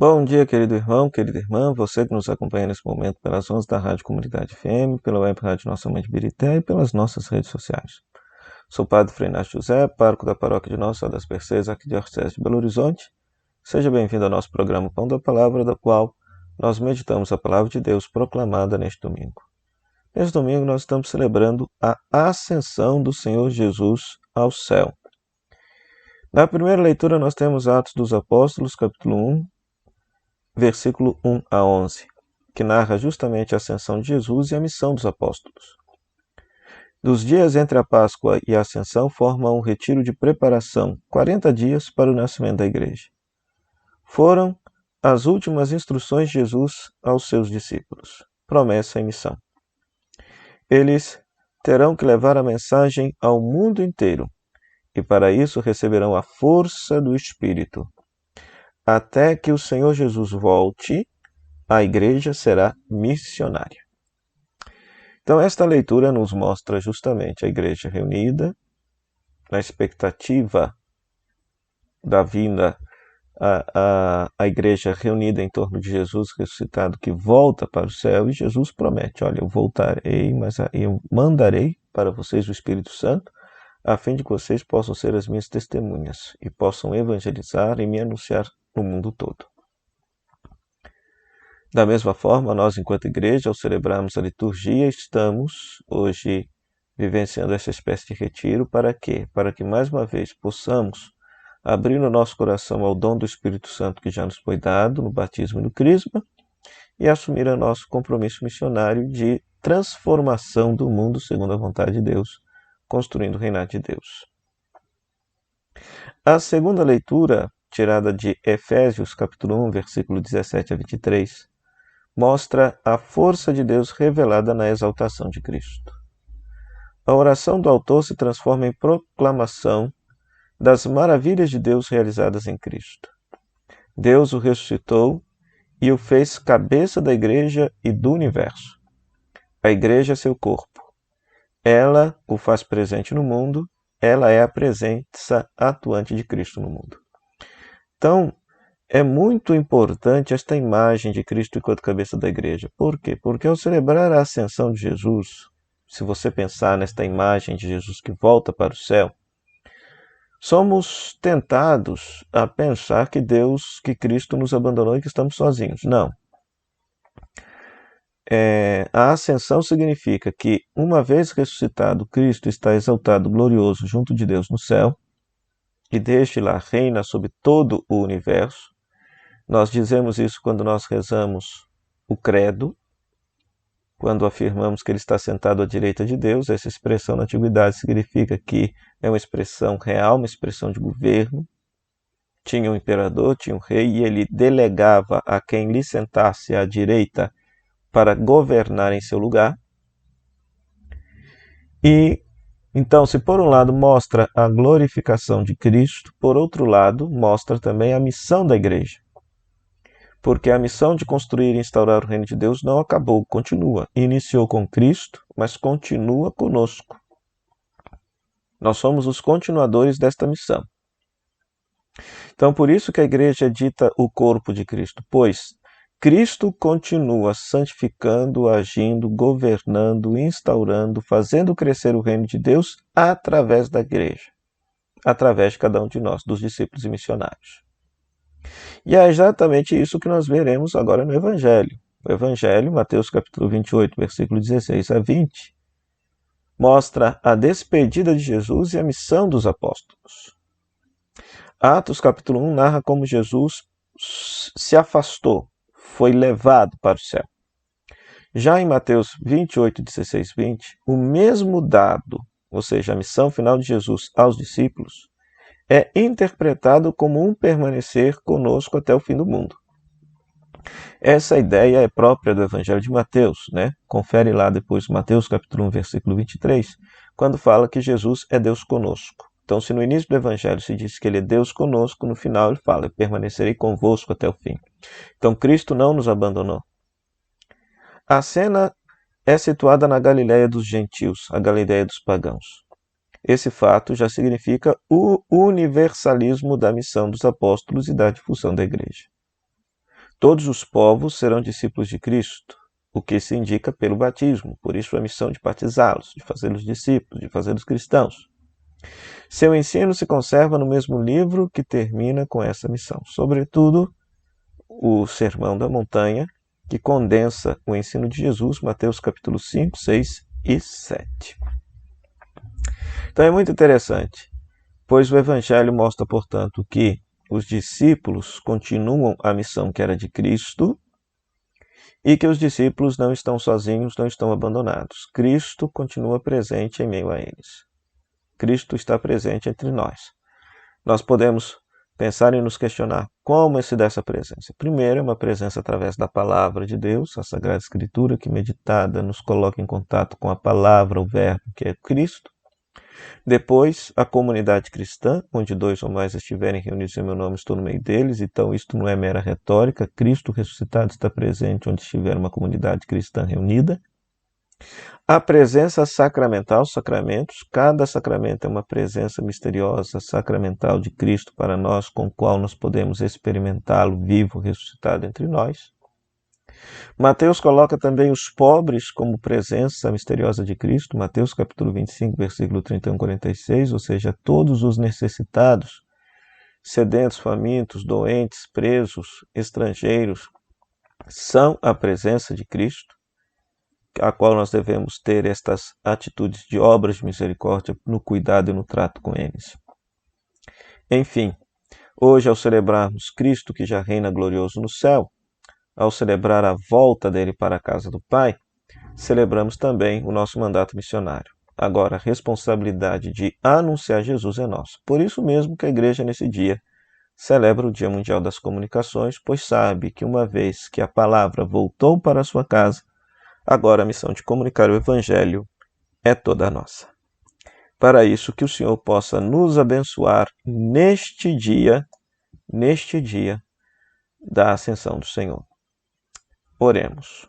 Bom dia, querido irmão, querida irmã, você que nos acompanha nesse momento pelas ondas da Rádio Comunidade FM, pela web Rádio Nossa Mãe de Birité e pelas nossas redes sociais. Sou o Padre Frei Inácio José, pároco da paróquia de Nossa Senhora das Mercês, aqui de Diocese de Belo Horizonte. Seja bem-vindo ao nosso programa Pão da Palavra, da qual nós meditamos a Palavra de Deus proclamada neste domingo. Neste domingo nós estamos celebrando a ascensão do Senhor Jesus ao céu. Na primeira leitura nós temos Atos dos Apóstolos, capítulo 1, versículo 1 a 11, que narra justamente a ascensão de Jesus e a missão dos apóstolos. Dos dias entre a Páscoa e a Ascensão formam um retiro de preparação, 40 dias para o nascimento da igreja. Foram as últimas instruções de Jesus aos seus discípulos, promessa e missão. Eles terão que levar a mensagem ao mundo inteiro, e para isso receberão a força do Espírito. Até que o Senhor Jesus volte, a igreja será missionária. Então, esta leitura nos mostra justamente a igreja reunida, na expectativa da vinda, a igreja reunida em torno de Jesus ressuscitado, que volta para o céu, e Jesus promete: olha, eu voltarei, mas eu mandarei para vocês o Espírito Santo, a fim de que vocês possam ser as minhas testemunhas e possam evangelizar e me anunciar no mundo todo. Da mesma forma, nós, enquanto igreja, ao celebrarmos a liturgia, estamos hoje vivenciando essa espécie de retiro. Para quê? Para que, mais uma vez, possamos abrir o nosso coração ao dom do Espírito Santo que já nos foi dado no batismo e no crisma e assumir o nosso compromisso missionário de transformação do mundo segundo a vontade de Deus, construindo o reinado de Deus. A segunda leitura, tirada de Efésios, capítulo 1, versículo 17 a 23, mostra a força de Deus revelada na exaltação de Cristo. A oração do autor se transforma em proclamação das maravilhas de Deus realizadas em Cristo. Deus o ressuscitou e o fez cabeça da igreja e do universo. A igreja é seu corpo. Ela o faz presente no mundo, ela é a presença atuante de Cristo no mundo. Então, é muito importante esta imagem de Cristo enquanto cabeça da igreja. Por quê? Porque ao celebrar a ascensão de Jesus, se você pensar nesta imagem de Jesus que volta para o céu, somos tentados a pensar que Cristo nos abandonou e que estamos sozinhos. Não. A ascensão significa que, uma vez ressuscitado, Cristo está exaltado, glorioso, junto de Deus no céu, e desde lá reina sobre todo o universo. Nós dizemos isso quando nós rezamos o credo, quando afirmamos que ele está sentado à direita de Deus. Essa expressão na antiguidade significa que é uma expressão real, uma expressão de governo. Tinha um imperador, tinha um rei, e ele delegava a quem lhe sentasse à direita para governar em seu lugar. E então, se por um lado mostra a glorificação de Cristo, por outro lado mostra também a missão da igreja. Porque a missão de construir e instaurar o reino de Deus não acabou, continua. Iniciou com Cristo, mas continua conosco. Nós somos os continuadores desta missão. Então, por isso que a igreja é dita o corpo de Cristo, pois Cristo continua santificando, agindo, governando, instaurando, fazendo crescer o reino de Deus através da igreja, através de cada um de nós, dos discípulos e missionários. E é exatamente isso que nós veremos agora no Evangelho. O Evangelho, Mateus capítulo 28, versículo 16 a 20, mostra a despedida de Jesus e a missão dos apóstolos. Atos capítulo 1 narra como Jesus se afastou, foi levado para o céu. Já em Mateus 28, 16, 20, o mesmo dado, ou seja, a missão final de Jesus aos discípulos, é interpretado como um permanecer conosco até o fim do mundo. Essa ideia é própria do Evangelho de Mateus, né? Confere lá depois Mateus capítulo 1, versículo 23, quando fala que Jesus é Deus conosco. Então, se no início do Evangelho se diz que ele é Deus conosco, no final ele fala: eu permanecerei convosco até o fim. Então, Cristo não nos abandonou. A cena é situada na Galiléia dos gentios, a Galiléia dos pagãos. Esse fato já significa o universalismo da missão dos apóstolos e da difusão da igreja. Todos os povos serão discípulos de Cristo, o que se indica pelo batismo, por isso a missão de batizá-los, de fazê-los discípulos, de fazê-los cristãos. Seu ensino se conserva no mesmo livro que termina com essa missão, sobretudo o Sermão da Montanha, que condensa o ensino de Jesus, Mateus capítulo 5, 6 e 7. Então é muito interessante, pois o Evangelho mostra, portanto, que os discípulos continuam a missão que era de Cristo e que os discípulos não estão sozinhos, não estão abandonados. Cristo continua presente em meio a eles. Cristo está presente entre nós. Nós podemos pensar e nos questionar como se dá essa presença. Primeiro, é uma presença através da palavra de Deus, a Sagrada Escritura, que meditada nos coloca em contato com a palavra, o verbo, que é Cristo. Depois, a comunidade cristã, onde 2 ou mais estiverem reunidos em meu nome, estou no meio deles. Então, isto não é mera retórica. Cristo ressuscitado está presente onde estiver uma comunidade cristã reunida. A presença sacramental, sacramentos. Cada sacramento é uma presença misteriosa, sacramental de Cristo para nós, com o qual nós podemos experimentá-lo vivo, ressuscitado entre nós. Mateus coloca também os pobres como presença misteriosa de Cristo, Mateus capítulo 25, versículo 31 e 46, ou seja, todos os necessitados, sedentos, famintos, doentes, presos, estrangeiros, são a presença de Cristo, a qual nós devemos ter estas atitudes de obras de misericórdia no cuidado e no trato com eles. Enfim, hoje, ao celebrarmos Cristo que já reina glorioso no céu, ao celebrar a volta dele para a casa do Pai, celebramos também o nosso mandato missionário. Agora, a responsabilidade de anunciar Jesus é nossa. Por isso mesmo que a igreja, nesse dia, celebra o Dia Mundial das Comunicações, pois sabe que uma vez que a palavra voltou para a sua casa, agora a missão de comunicar o Evangelho é toda nossa. Para isso, que o Senhor possa nos abençoar neste dia da ascensão do Senhor. Oremos.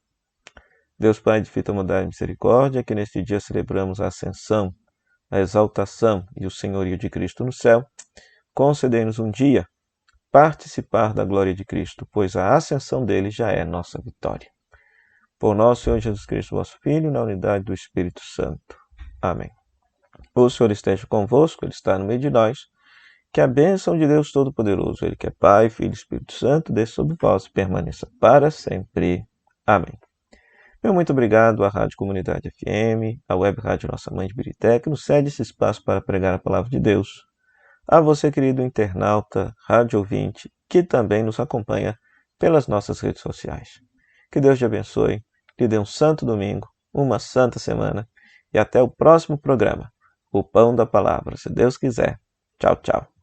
Deus Pai de fita bondade e misericórdia, que neste dia celebramos a ascensão, a exaltação e o senhorio de Cristo no céu, concedei-nos um dia participar da glória de Cristo, pois a ascensão dele já é nossa vitória. Por nosso Senhor Jesus Cristo, vosso Filho, na unidade do Espírito Santo. Amém. O Senhor esteja convosco, Ele está no meio de nós. Que a bênção de Deus Todo-Poderoso, Ele que é Pai, Filho e Espírito Santo, desça sobre vós e permaneça para sempre. Amém. Meu muito obrigado à Rádio Comunidade FM, à Web Rádio Nossa Mãe de Birité, que nos cede esse espaço para pregar a Palavra de Deus. A você, querido internauta, rádio ouvinte, que também nos acompanha pelas nossas redes sociais. Que Deus te abençoe, lhe dê um santo domingo, uma santa semana e até o próximo programa, O Pão da Palavra, se Deus quiser. Tchau, tchau.